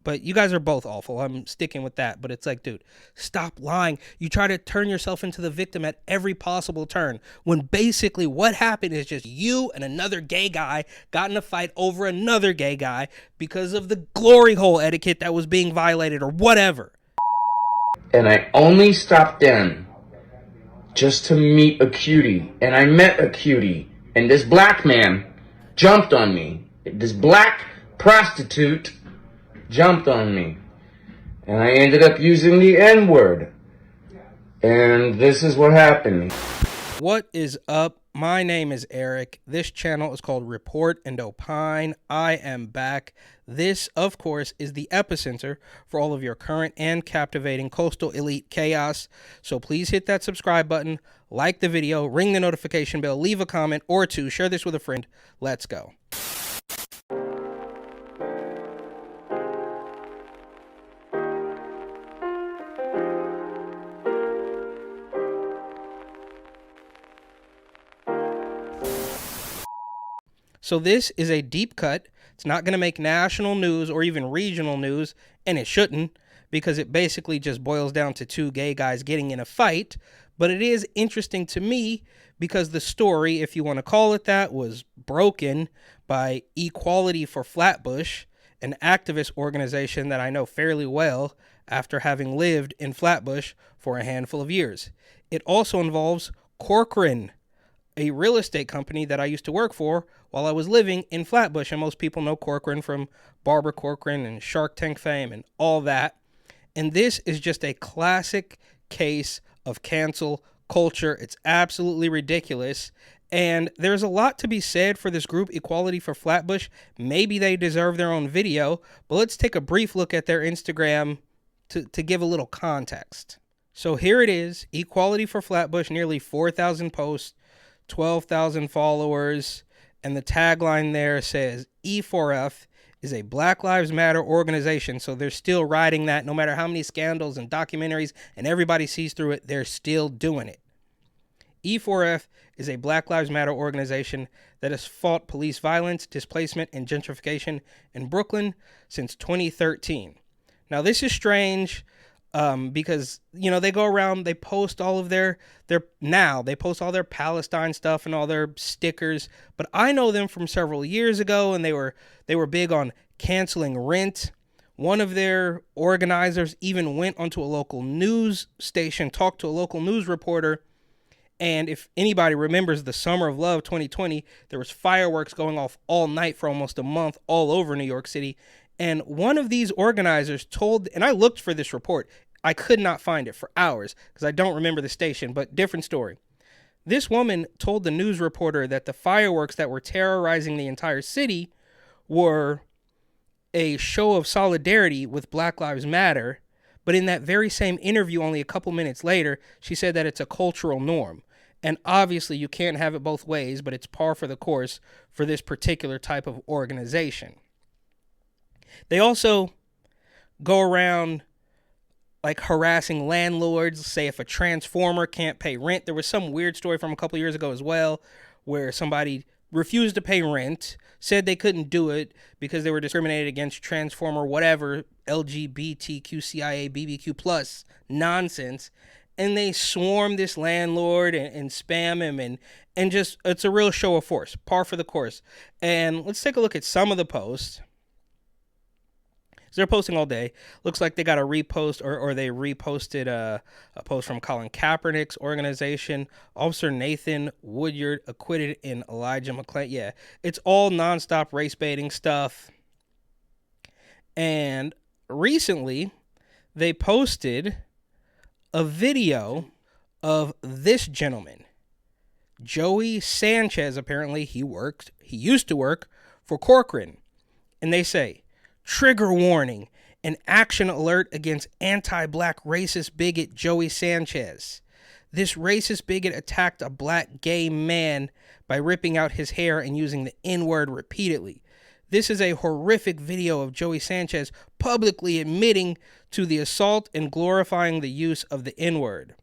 But you guys are both awful. I'm sticking with that. But it's like, dude, stop lying. You try to turn yourself into the victim at every possible turn, when basically what happened is just you and another gay guy got in a fight over another gay guy because of the glory hole etiquette that was being violated or whatever. And I only stopped in just to meet a cutie. And I met a cutie. And this black man jumped on me. This black prostitute jumped on me. And I ended up using the N-word. And this is what happened. What is up? My name is Eric. This channel is called Report and Opine. I am back. This, of course, is the epicenter for all of your current and captivating coastal elite chaos. So please hit that subscribe button, like the video, ring the notification bell, leave a comment or two, share this with a friend. Let's go. So this is a deep cut. It's not going to make national news or even regional news, and it shouldn't, because it basically just boils down to two gay guys getting in a fight. But it is interesting to me because the story, if you want to call it that, was broken by Equality for Flatbush, an activist organization that I know fairly well after having lived in Flatbush for a handful of years. It also involves Corcoran, a real estate company that I used to work for while I was living in Flatbush. And most people know Corcoran from Barbara Corcoran and Shark Tank fame and all that. And this is just a classic case of cancel culture. It's absolutely ridiculous. And there's a lot to be said for this group, Equality for Flatbush. Maybe they deserve their own video, but let's take a brief look at their Instagram to give a little context. So here it is, Equality for Flatbush, nearly 4,000 posts, 12,000 followers, and the tagline there says E4F is a Black Lives Matter organization. So they're still riding that no matter how many scandals and documentaries and everybody sees through it, they're still doing it. E4F is a Black Lives Matter organization that has fought police violence, displacement, and gentrification in Brooklyn since 2013. Now this is strange. Because, you know, they go around, they post all of they post all their Palestine stuff and all their stickers, but I know them from several years ago, and they were big on canceling rent. One of their organizers even went onto a local news station, talked to a local news reporter, and if anybody remembers the Summer of Love 2020, there was fireworks going off all night for almost a month all over New York City. And one of these organizers told, and I looked for this report, I could not find it for hours because I don't remember the station, but different story. This woman told the news reporter that the fireworks that were terrorizing the entire city were a show of solidarity with Black Lives Matter. But in that very same interview, only a couple minutes later, she said that it's a cultural norm. And obviously you can't have it both ways, but it's par for the course for this particular type of organization. They also go around like harassing landlords, say if a transformer can't pay rent. There was some weird story from a couple years ago as well, where somebody refused to pay rent, said they couldn't do it because they were discriminated against, transformer, whatever, LGBTQCIA, BBQ plus nonsense. And they swarm this landlord and spam him and just, it's a real show of force, par for the course. And let's take a look at some of the posts. So they're posting all day. Looks like they got a repost or they reposted a post from Colin Kaepernick's organization. Officer Nathan Woodyard acquitted in Elijah McClain. Yeah, it's all nonstop race baiting stuff. And recently they posted a video of this gentleman, Joey Sanchez. Apparently he used to work for Corcoran. And they say, trigger warning, an action alert against anti-black racist bigot Joey Sanchez. This racist bigot attacked a black gay man by ripping out his hair and using the N-word repeatedly. This is a horrific video of Joey Sanchez publicly admitting to the assault and glorifying the use of the N-word.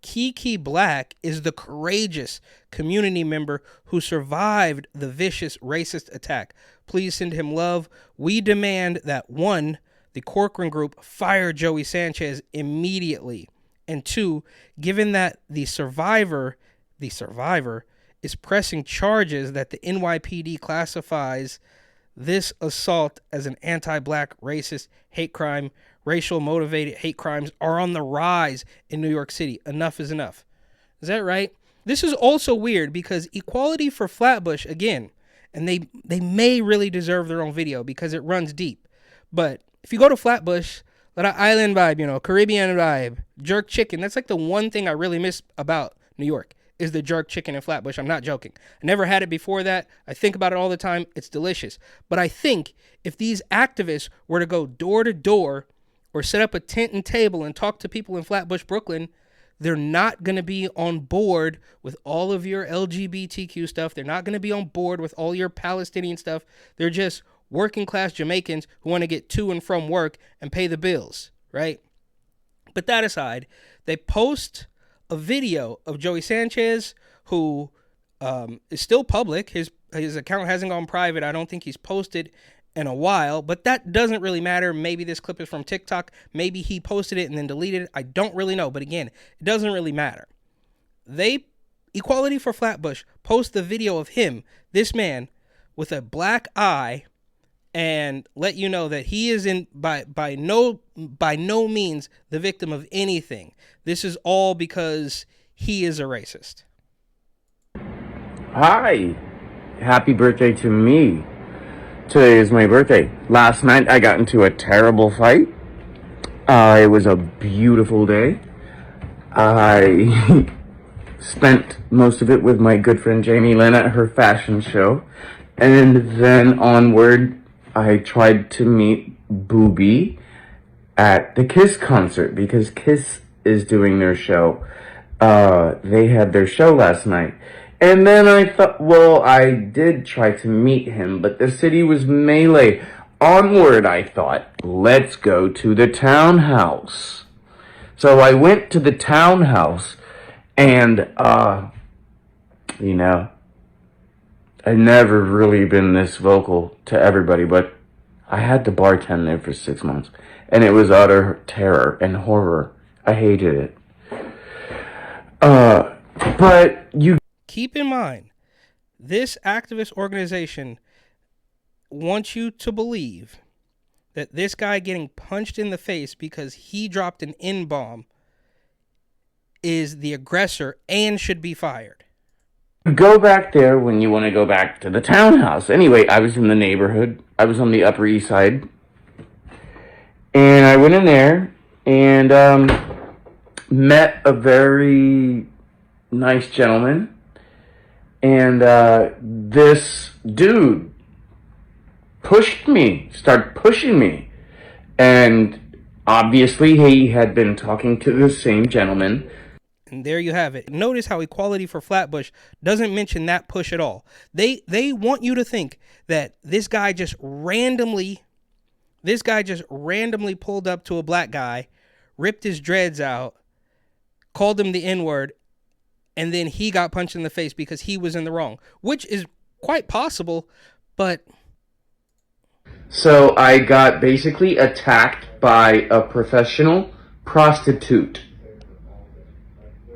Kiki Black is the courageous community member who survived the vicious racist attack. Please send him love. We demand that 1, the Corcoran Group fired Joey Sanchez immediately. And 2, given that the survivor is pressing charges that the NYPD classifies this assault as an anti-black, racist hate crime, racial motivated hate crimes are on the rise in New York City. Enough is enough. Is that right? This is also weird because Equality for Flatbush, again, and they may really deserve their own video because it runs deep. But if you go to Flatbush, that island vibe, Caribbean vibe, jerk chicken, that's like the one thing I really miss about New York is the jerk chicken in Flatbush. I'm not joking. I never had it before that. I think about it all the time. It's delicious. But I think if these activists were to go door to door or set up a tent and table and talk to people in Flatbush, Brooklyn, they're not going to be on board with all of your LGBTQ stuff. They're not going to be on board with all your Palestinian stuff. They're just working class Jamaicans who want to get to and from work and pay the bills, right? But that aside, they post a video of Joey Sanchez, who is still public. His account hasn't gone private. I don't think he's posted in a while, but that doesn't really matter. Maybe this clip is from TikTok. Maybe he posted it and then deleted it. I don't really know. But again, it doesn't really matter. Equality for Flatbush post the video of him, this man, with a black eye, and let you know that he is by no means the victim of anything. This is all because he is a racist. Hi. Happy birthday to me. Today is my birthday. Last night I got into a terrible fight. It was a beautiful day. I spent most of it with my good friend Jamie Lynn at her fashion show. And then onward, I tried to meet Booby at the Kiss concert because Kiss is doing their show. They had their show last night. And then I thought, well, I did try to meet him, but the city was melee. Onward, I thought, let's go to the townhouse. So I went to the townhouse, and, I've never really been this vocal to everybody, but I had to bartend there for 6 months, and it was utter terror and horror. I hated it. But you... Keep in mind, this activist organization wants you to believe that this guy getting punched in the face because he dropped an N-bomb is the aggressor and should be fired. Go back there when you want to go back to the townhouse. Anyway, I was in the neighborhood. I was on the Upper East Side. And I went in there and met a very nice gentleman. And this dude started pushing me. And obviously he had been talking to the same gentleman. And there you have it. Notice how Equality for Flatbush doesn't mention that push at all. They want you to think that this guy just randomly pulled up to a black guy, ripped his dreads out, called him the N-word, and then he got punched in the face because he was in the wrong, which is quite possible, but... So I got basically attacked by a professional prostitute.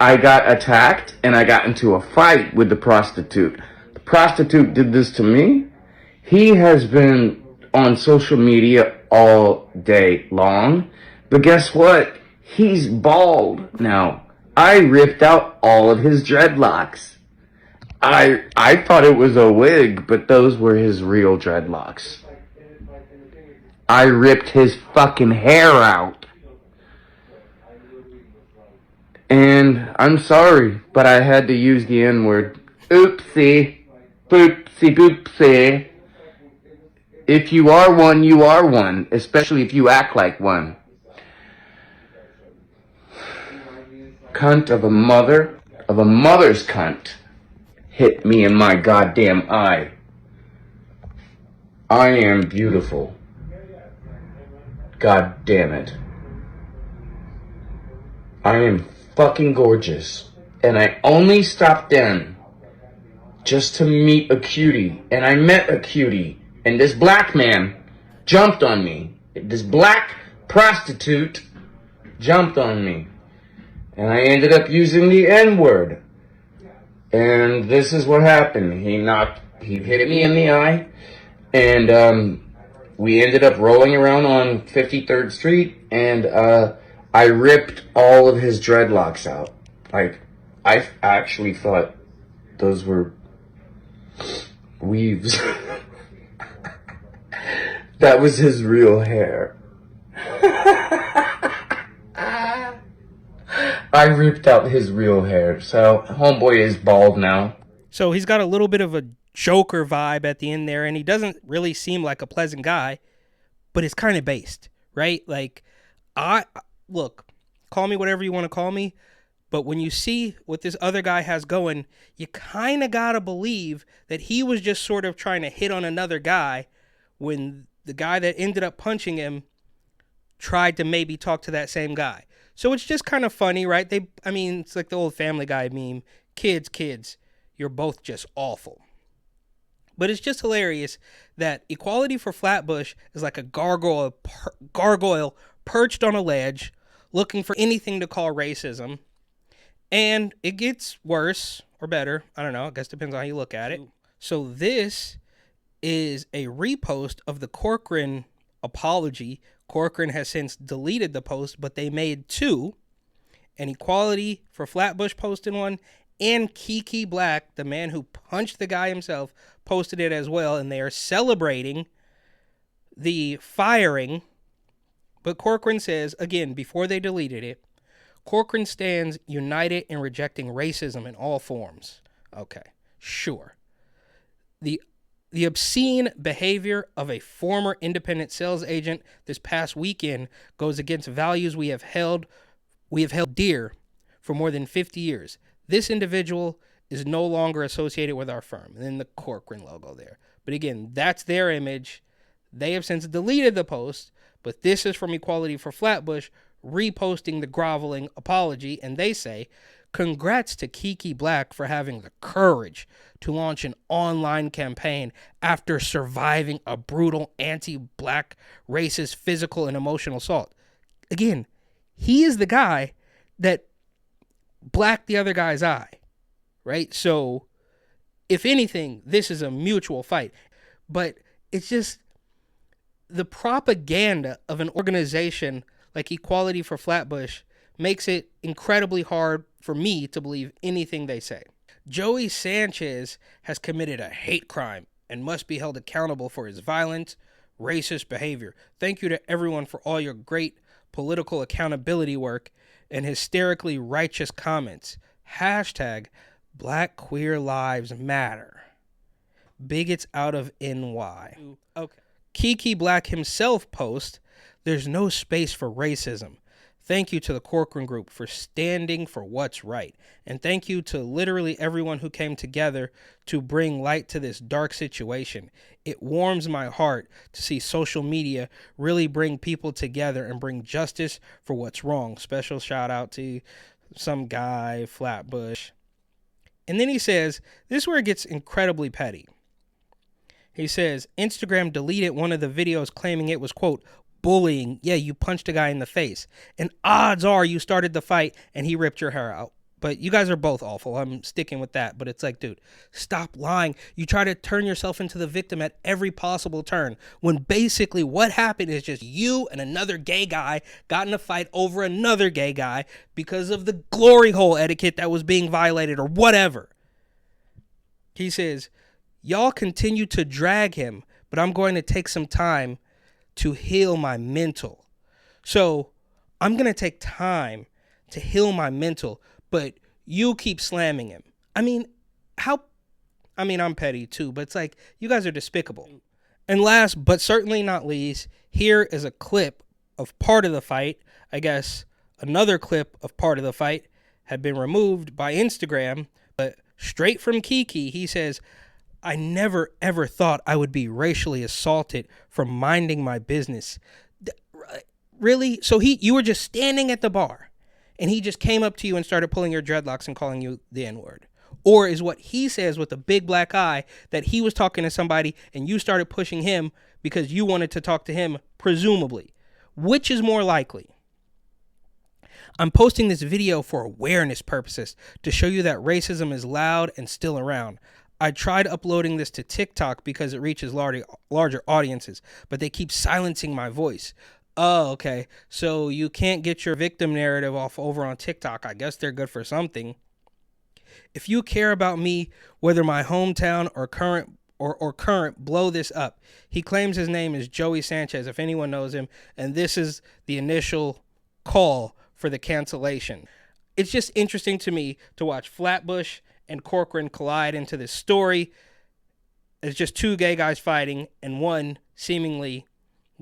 I got attacked and I got into a fight with the prostitute. The prostitute did this to me. He has been on social media all day long, but guess what? He's bald now. I ripped out all of his dreadlocks. I thought it was a wig, but those were his real dreadlocks. I ripped his fucking hair out. And I'm sorry, but I had to use the N-word. Oopsie. Boopsie boopsie. If you are one, you are one. Especially if you act like one. Cunt of a mother's cunt, hit me in my goddamn eye. I am beautiful. God damn it. I am fucking gorgeous. And I only stopped in just to meet a cutie. And I met a cutie. And this black man jumped on me. This black prostitute jumped on me. And I ended up using the N-word. And this is what happened. He hit me in the eye. And we ended up rolling around on 53rd Street. And I ripped all of his dreadlocks out. Like, I actually thought those were weaves. That was his real hair. I ripped out his real hair. So, homeboy is bald now. So he's got a little bit of a Joker vibe at the end there, and he doesn't really seem like a pleasant guy, but it's kind of based, right? Like, look, call me whatever you want to call me, but when you see what this other guy has going, you kind of got to believe that he was just sort of trying to hit on another guy when the guy that ended up punching him tried to maybe talk to that same guy. So it's just kind of funny, right? It's like the old Family Guy meme. Kids, you're both just awful. But it's just hilarious that Equality for Flatbush is like a gargoyle perched on a ledge looking for anything to call racism. And it gets worse or better. I don't know. I guess depends on how you look at it. So this is a repost of the Corcoran apology. Corcoran has since deleted the post, but they made two. An Equality for Flatbush posted one, and Kiki Black, the man who punched the guy himself, posted it as well, and they are celebrating the firing. But Corcoran says, again, before they deleted it, Corcoran stands united in rejecting racism in all forms. Okay, sure. The obscene behavior of a former independent sales agent this past weekend goes against values we have held dear for more than 50 years. This individual is no longer associated with our firm. And then the Corcoran logo there. But again, that's their image. They have since deleted the post, but this is from Equality for Flatbush reposting the groveling apology, and they say, "Congrats to Kiki Black for having the courage to launch an online campaign after surviving a brutal anti-black racist physical and emotional assault." Again, he is the guy that blacked the other guy's eye, right? So if anything, this is a mutual fight. But it's just the propaganda of an organization like Equality for Flatbush makes it incredibly hard for me to believe anything they say. Joey Sanchez has committed a hate crime and must be held accountable for his violent, racist behavior. Thank you to everyone for all your great political accountability work and hysterically righteous comments. Hashtag Black Queer Lives Matter. Bigots out of NY. Okay. Kiki Black himself posts, "There's no space for racism. Thank you to the Corcoran Group for standing for what's right. And thank you to literally everyone who came together to bring light to this dark situation. It warms my heart to see social media really bring people together and bring justice for what's wrong." Special shout out to some guy, Flatbush. And then he says, this is where it gets incredibly petty. He says, Instagram deleted one of the videos claiming it was, quote, bullying. Yeah, you punched a guy in the face. And odds are you started the fight and he ripped your hair out. But you guys are both awful. I'm sticking with that. But it's like, dude, stop lying. You try to turn yourself into the victim at every possible turn, when basically what happened is just you and another gay guy got in a fight over another gay guy because of the glory hole etiquette that was being violated or whatever. He says, y'all continue to drag him, but I'm going to take some time to heal my mental. So I'm going to take time to heal my mental, but you keep slamming him. I'm petty too, but it's like, you guys are despicable. And last, but certainly not least, here is a clip of part of the fight. I guess another clip of part of the fight had been removed by Instagram, but straight from Kiki, he says, I never ever thought I would be racially assaulted for minding my business. Really? So you were just standing at the bar and he just came up to you and started pulling your dreadlocks and calling you the N-word? Or is what he says with a big black eye that he was talking to somebody and you started pushing him because you wanted to talk to him presumably. Which is more likely? I'm posting this video for awareness purposes to show you that racism is loud and still around. I tried uploading this to TikTok because it reaches larger audiences, but they keep silencing my voice. Oh, okay. So you can't get your victim narrative off over on TikTok. I guess they're good for something. If you care about me, whether my hometown or current, blow this up. He claims his name is Joey Sanchez, if anyone knows him, and this is the initial call for the cancellation. It's just interesting to me to watch Flatbush and Corcoran collide into this story. It's just two gay guys fighting and one seemingly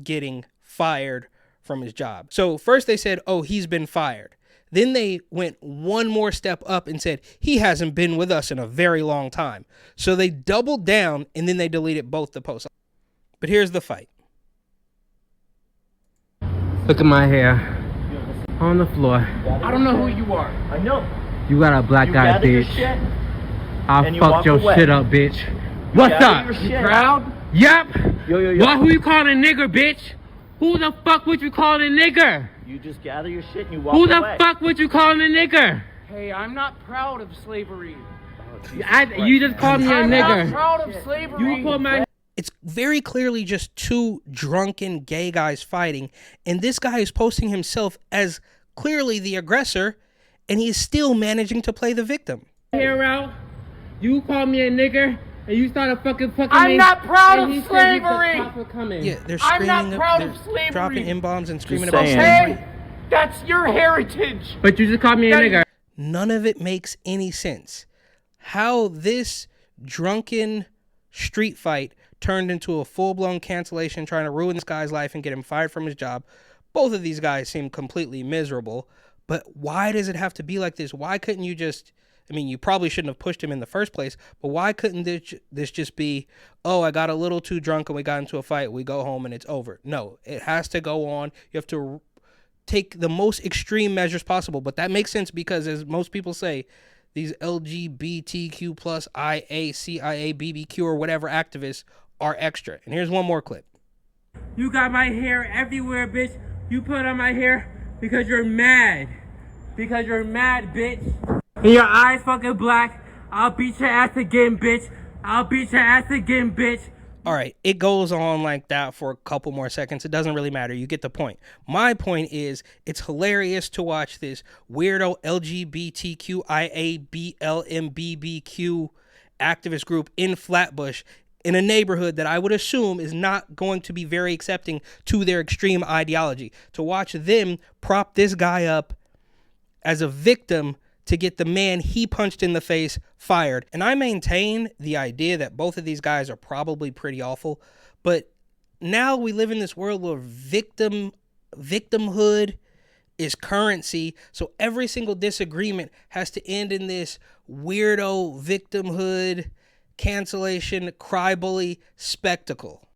getting fired from his job. So first they said, oh, he's been fired. Then they went one more step up and said, he hasn't been with us in a very long time. So they doubled down and then they deleted both the posts. But here's the fight. Look at my hair on the floor. I don't know who you are. I know. You got a black guy, bitch. I'll fuck your shit up, bitch. What's up? You proud? Yep. Yo. What? Who you calling a nigger, bitch? Who the fuck would you call a nigger? You just gather your shit and you walk Who away. the fuck would you call a nigger? Hey, I'm not proud of slavery. You just called me a I'm nigger. not proud of slavery. You called my. It's very clearly just two drunken gay guys fighting, and this guy is posting himself as clearly the aggressor, and he is still managing to play the victim. Hair out. You called me a nigger, and you started fucking me. I'm not proud and of he said slavery. the cops were coming. Yeah, they're I'm not screaming, proud they're of slavery. dropping M-bombs and screaming Just about saying. slavery. Hey, that's your heritage. But you just called me a nigger. None of it makes any sense. How this drunken street fight turned into a full-blown cancellation, trying to ruin this guy's life and get him fired from his job. Both of these guys seem completely miserable, but why does it have to be like this? Why couldn't you just, I mean, you probably shouldn't have pushed him in the first place, but why couldn't this just be, oh, I got a little too drunk and we got into a fight, we go home and it's over? No, it has to go on. You have to take the most extreme measures possible, but that makes sense because, as most people say, these LGBTQ plus CIA, BBQ or whatever activists are extra. And here's one more clip. You got my hair everywhere, bitch. You put on my hair because you're mad. Because you're mad, bitch. And your eyes fucking black. I'll beat your ass again, bitch. I'll beat your ass again, bitch. All right, it goes on like that for a couple more seconds. It doesn't really matter. You get the point. My point is, it's hilarious to watch this weirdo LGBTQIABLMBBQ activist group in Flatbush in a neighborhood that I would assume is not going to be very accepting to their extreme ideology. To watch them prop this guy up as a victim to get the man he punched in the face fired. And I maintain the idea that both of these guys are probably pretty awful, but now we live in this world where victimhood is currency, so every single disagreement has to end in this weirdo victimhood cancellation cry bully spectacle.